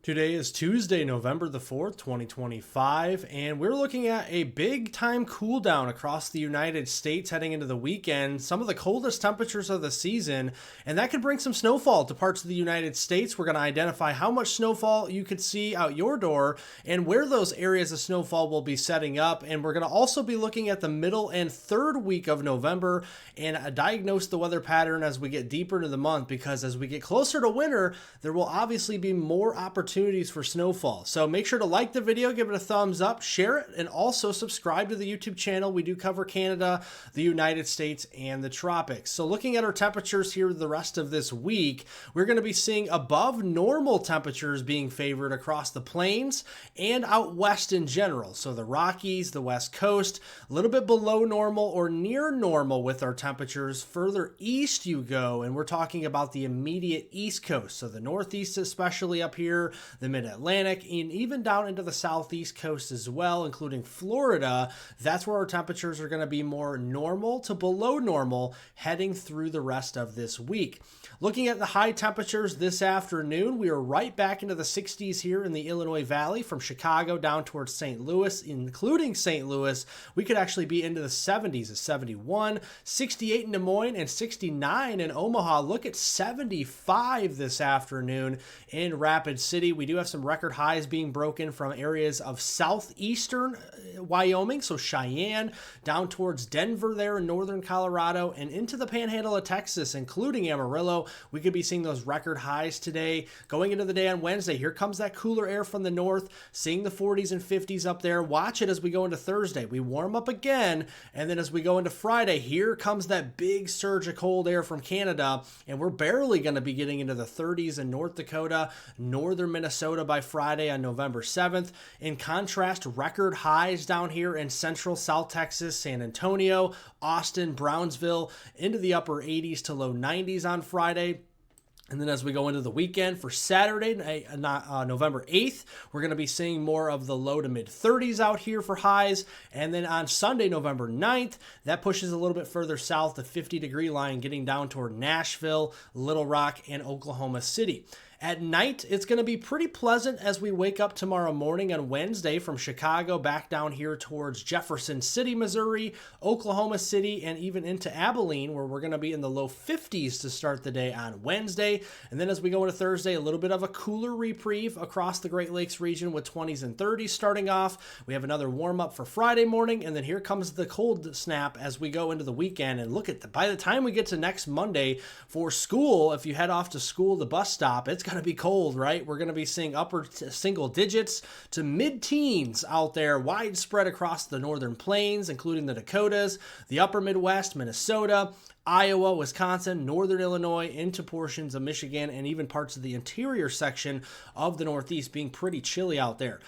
Today is Tuesday, November the 4th, 2025, and we're looking at a big time cool down across the United States heading into the weekend. Some of the coldest temperatures of the season, and that could bring some snowfall to parts of the United States. We're going to identify how much snowfall you could see out your door and where those areas of snowfall will be setting up. And we're going to also be looking at the middle and third week of November and diagnose the weather pattern as we get deeper into the month, because as we get closer to winter, there will obviously be more opportunities for snowfall. So make sure to like the video, give it a thumbs up, share it, and also subscribe to the YouTube channel. We do cover Canada, the United States, and the tropics. So looking at our temperatures here the rest of this week, we're going to be seeing above normal temperatures being favored across the plains and out west in general. So the Rockies, the West Coast, a little bit below normal or near normal with our temperatures. Further east you go, and we're talking about the immediate East Coast. So the Northeast, especially up here, the mid-Atlantic, and even down into the southeast coast as well, including Florida. That's where our temperatures are going to be more normal to below normal heading through the rest of this week. Looking at the high temperatures this afternoon, we are right back into the 60s here in the Illinois Valley from Chicago down towards St. Louis, including St. Louis. We could actually be into the 70s at 71, 68 in Des Moines, and 69 in Omaha. Look at 75 this afternoon in Rapid City. We do have some record highs being broken from areas of southeastern Wyoming, so Cheyenne, down towards Denver there in northern Colorado, and into the panhandle of Texas, including Amarillo. We could be seeing those record highs today. Going into the day on Wednesday, here comes that cooler air from the north, seeing the 40s and 50s up there. Watch it as we go into Thursday. We warm up again, and then as we go into Friday, here comes that big surge of cold air from Canada, and we're barely going to be getting into the 30s in North Dakota, northern Minnesota by Friday on November 7th. In contrast, record highs down here in central South Texas, San Antonio, Austin, Brownsville, into the upper 80s to low 90s on Friday. And then as we go into the weekend for Saturday, November 8th, we're going to be seeing more of the low to mid 30s out here for highs. And then on Sunday, November 9th, that pushes a little bit further south, the 50-degree line, getting down toward Nashville, Little Rock, and Oklahoma City. At night, it's going to be pretty pleasant as we wake up tomorrow morning on Wednesday from Chicago back down here towards Jefferson City, Missouri, Oklahoma City, and even into Abilene, where we're going to be in the low 50s to start the day on Wednesday. And then as we go into Thursday, a little bit of a cooler reprieve across the Great Lakes region with 20s and 30s starting off. We have another warm up for Friday morning, and then here comes the cold snap as we go into the weekend. And look at by the time we get to next Monday for school, if you head off to school, the bus stop, it's going to be cold, right? We're going to be seeing upper single digits to mid-teens out there, widespread across the northern plains, including the Dakotas, the upper Midwest, Minnesota, Iowa, Wisconsin, northern Illinois, into portions of Michigan, and even parts of the interior section of the Northeast, being pretty chilly out there.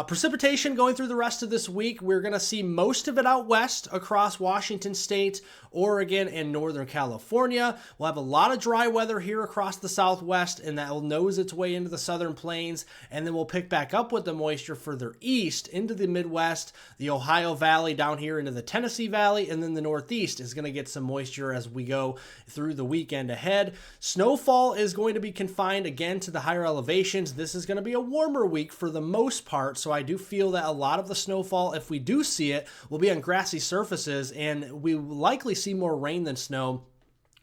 Precipitation going through the rest of this week, we're going to see most of it out west across Washington State, Oregon, and Northern California. We'll have a lot of dry weather here across the Southwest, and that will nose its way into the southern plains, and then we'll pick back up with the moisture further east into the Midwest, the Ohio Valley down here into the Tennessee Valley, and then the Northeast is going to get some moisture as we go through the weekend ahead. Snowfall is going to be confined again to the higher elevations. This is going to be a warmer week for the most part, so I do feel that a lot of the snowfall, if we do see it, will be on grassy surfaces, and we will likely see more rain than snow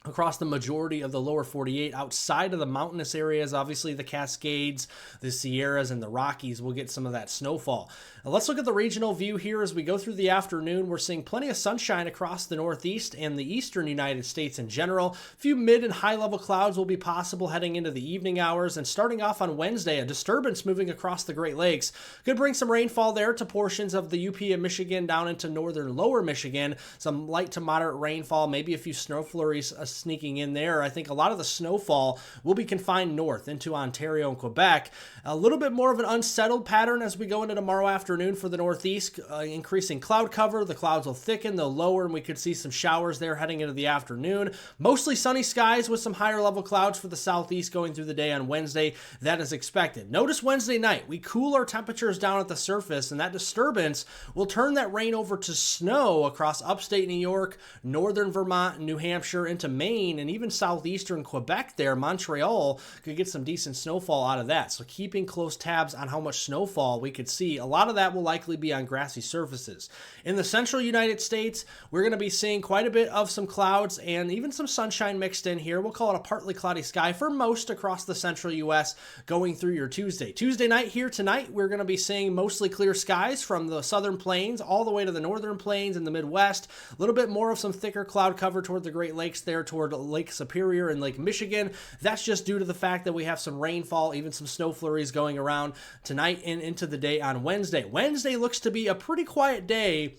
across the majority of the lower 48. Outside of the mountainous areas, obviously the Cascades, the Sierras, and the Rockies will get some of that snowfall. Now let's look at the regional view here as we go through the afternoon. We're seeing plenty of sunshine across the Northeast and the eastern United States in general. A few mid and high level clouds will be possible heading into the evening hours, and starting off on Wednesday, a disturbance moving across the Great Lakes could bring some rainfall there to portions of the UP and Michigan down into northern lower Michigan. Some light to moderate rainfall, maybe a few snow flurries sneaking in there. I think a lot of the snowfall will be confined north into Ontario and Quebec. A little bit more of an unsettled pattern as we go into tomorrow afternoon for the Northeast. Increasing cloud cover, the clouds will thicken, they'll lower, and we could see some showers there heading into the afternoon. Mostly sunny skies with some higher level clouds for the Southeast going through the day on Wednesday. That is expected. Notice Wednesday night, we cool our temperatures down at the surface, and that disturbance will turn that rain over to snow across upstate New York, northern Vermont, and New Hampshire into Maine and even southeastern Quebec there, Montreal could get some decent snowfall out of that. So keeping close tabs on how much snowfall we could see. A lot of that will likely be on grassy surfaces. In the central United States, we're going to be seeing quite a bit of some clouds and even some sunshine mixed in here. We'll call it a partly cloudy sky for most across the central U.S. going through your Tuesday. Tuesday night here tonight, we're going to be seeing mostly clear skies from the southern plains all the way to the northern plains and the Midwest. A little bit more of some thicker cloud cover toward the Great Lakes there, toward Lake Superior and Lake Michigan. That's just due to the fact that we have some rainfall, even some snow flurries going around tonight and into the day on Wednesday. Wednesday looks to be a pretty quiet day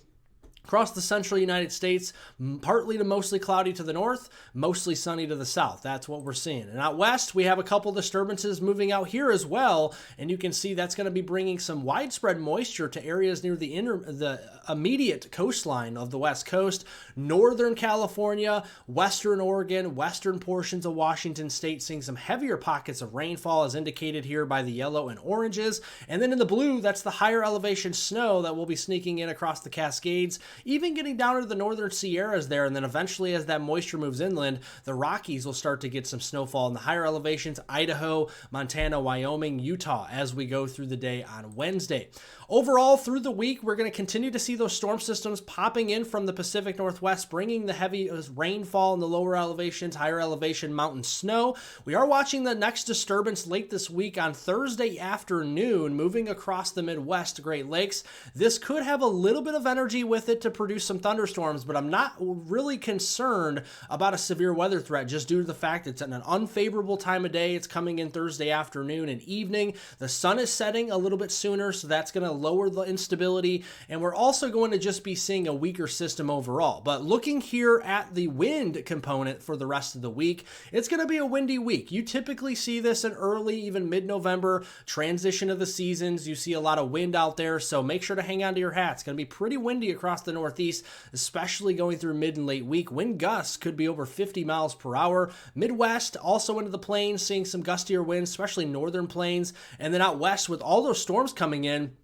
across the central United States, partly to mostly cloudy to the north, mostly sunny to the south. That's what we're seeing. And out west, we have a couple disturbances moving out here as well, and you can see that's going to be bringing some widespread moisture to areas near the immediate coastline of the West Coast, Northern California, Western Oregon, western portions of Washington State, seeing some heavier pockets of rainfall as indicated here by the yellow and oranges. And then in the blue, that's the higher elevation snow that will be sneaking in across the Cascades, even getting down to the northern Sierras there. And then eventually, as that moisture moves inland, the Rockies will start to get some snowfall in the higher elevations, Idaho, Montana, Wyoming, Utah, as we go through the day on Wednesday. Overall, through the week, we're going to continue to see those storm systems popping in from the Pacific Northwest, bringing the heavy rainfall in the lower elevations, higher elevation mountain snow. We are watching the next disturbance late this week on Thursday afternoon, moving across the Midwest Great Lakes. This could have a little bit of energy with it to produce some thunderstorms, but I'm not really concerned about a severe weather threat just due to the fact it's at an unfavorable time of day. It's coming in Thursday afternoon and evening. The sun is setting a little bit sooner, so that's going to lower the instability, and we're also going to just be seeing a weaker system overall. But looking here at the wind component for the rest of the week, it's going to be a windy week. You typically see this in early, even mid-November, transition of the seasons. You see a lot of wind out there, so make sure to hang on to your hats. It's going to be pretty windy across the Northeast, especially going through mid and late week. Wind gusts could be over 50 miles per hour. Midwest, also into the plains, seeing some gustier winds, especially northern plains. And then out west, with all those storms coming in,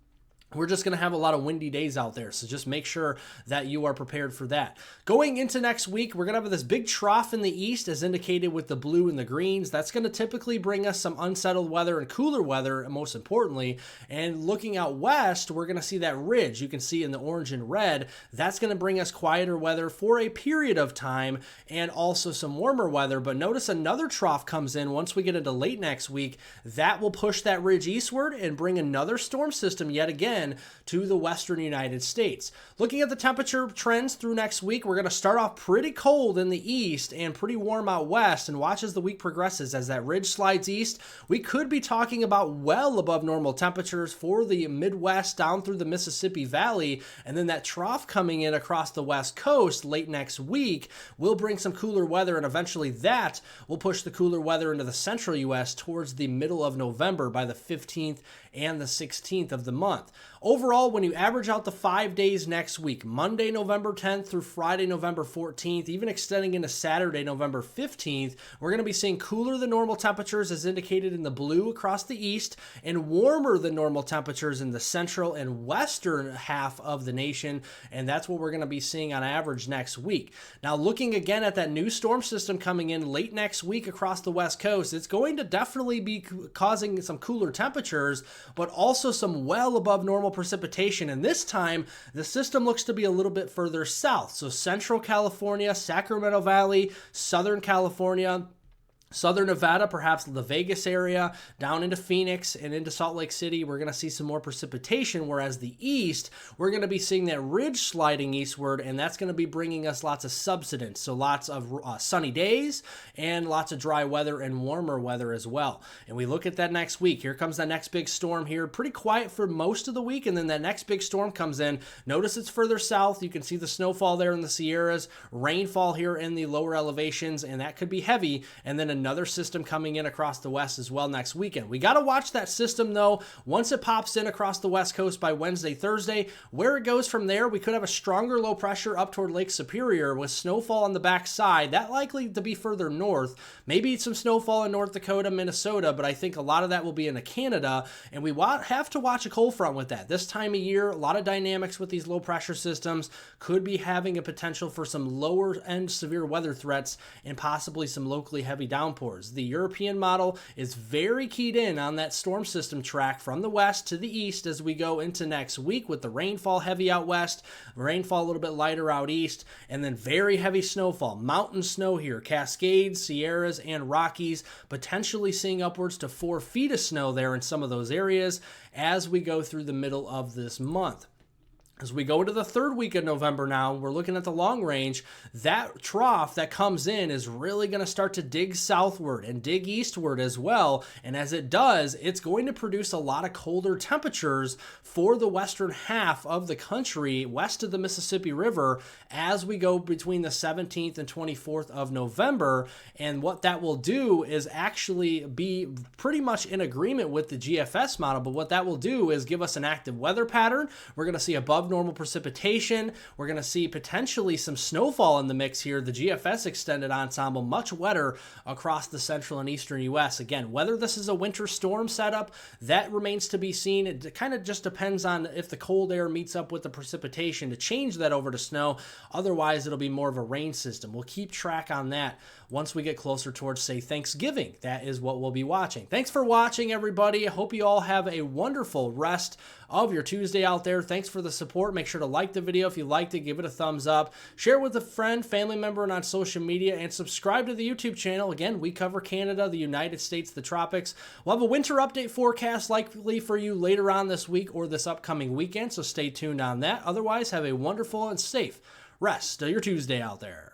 we're just going to have a lot of windy days out there, so just make sure that you are prepared for that. Going into next week, we're going to have this big trough in the east, as indicated with the blue and the greens. That's going to typically bring us some unsettled weather and cooler weather, most importantly. And looking out west, we're going to see that ridge you can see in the orange and red. That's going to bring us quieter weather for a period of time and also some warmer weather. But notice another trough comes in once we get into late next week. That will push that ridge eastward and bring another storm system yet again to the western United States. Looking at the temperature trends through next week, we're going to start off pretty cold in the east and pretty warm out west, and watch as the week progresses. As that ridge slides east, we could be talking about well above normal temperatures for the Midwest down through the Mississippi Valley, and then that trough coming in across the West Coast late next week will bring some cooler weather, and eventually that will push the cooler weather into the central U.S. towards the middle of November by the 15th and the 16th of the month. Overall, when you average out the 5 days next week, Monday, November 10th through Friday, November 14th, even extending into Saturday, November 15th, we're going to be seeing cooler than normal temperatures as indicated in the blue across the east, and warmer than normal temperatures in the central and western half of the nation, and that's what we're going to be seeing on average next week. Now, looking again at that new storm system coming in late next week across the West Coast, it's going to definitely be causing some cooler temperatures, but also some well above normal precipitation. And this time, the system looks to be a little bit further south. So Central California, Sacramento Valley, Southern California, Southern Nevada, perhaps the Vegas area, down into Phoenix and into Salt Lake City, we're going to see some more precipitation, whereas the east, we're going to be seeing that ridge sliding eastward, and that's going to be bringing us lots of subsidence, so lots of sunny days and lots of dry weather and warmer weather as well. And we look at that next week. Here comes that next big storm here, pretty quiet for most of the week, and then that next big storm comes in. Notice it's further south. You can see the snowfall there in the Sierras, rainfall here in the lower elevations, and that could be heavy, and then another system coming in across the west as well next weekend. We got to watch that system, though. Once it pops in across the west coast by Wednesday, Thursday, where it goes from there, we could have a stronger low pressure up toward Lake Superior with snowfall on the backside. That likely to be further north. Maybe some snowfall in North Dakota, Minnesota, but I think a lot of that will be into Canada, and we have to watch a cold front with that. This time of year, a lot of dynamics with these low pressure systems could be having a potential for some lower end severe weather threats and possibly some locally heavy downpours. The European model is very keyed in on that storm system track from the west to the east as we go into next week, with the rainfall heavy out west, rainfall a little bit lighter out east, and then very heavy snowfall, mountain snow here, Cascades, Sierras, and Rockies, potentially seeing upwards to 4 feet of snow there in some of those areas as we go through the middle of this month. As we go into the third week of November now, we're looking at the long range. That trough that comes in is really going to start to dig southward and dig eastward as well. And as it does, it's going to produce a lot of colder temperatures for the western half of the country, west of the Mississippi River, as we go between the 17th and 24th of November. And what that will do is actually be pretty much in agreement with the GFS model. But what that will do is give us an active weather pattern. We're going to see above normal precipitation. We're going to see potentially some snowfall in the mix here. The GFS extended ensemble much wetter across the central and eastern U.S. Again, whether this is a winter storm setup, that remains to be seen. It kind of just depends on if the cold air meets up with the precipitation to change that over to snow. Otherwise, it'll be more of a rain system. We'll keep track on that once we get closer towards, say, Thanksgiving. That is what we'll be watching. Thanks for watching, everybody. I hope you all have a wonderful rest of your Tuesday out there. Thanks for the support. Make sure to like the video if you liked it. Give it a thumbs up. Share it with a friend, family member, and on social media. And subscribe to the YouTube channel. Again, we cover Canada, the United States, the tropics. We'll have a winter update forecast likely for you later on this week or this upcoming weekend, so stay tuned on that. Otherwise, have a wonderful and safe rest of your Tuesday out there.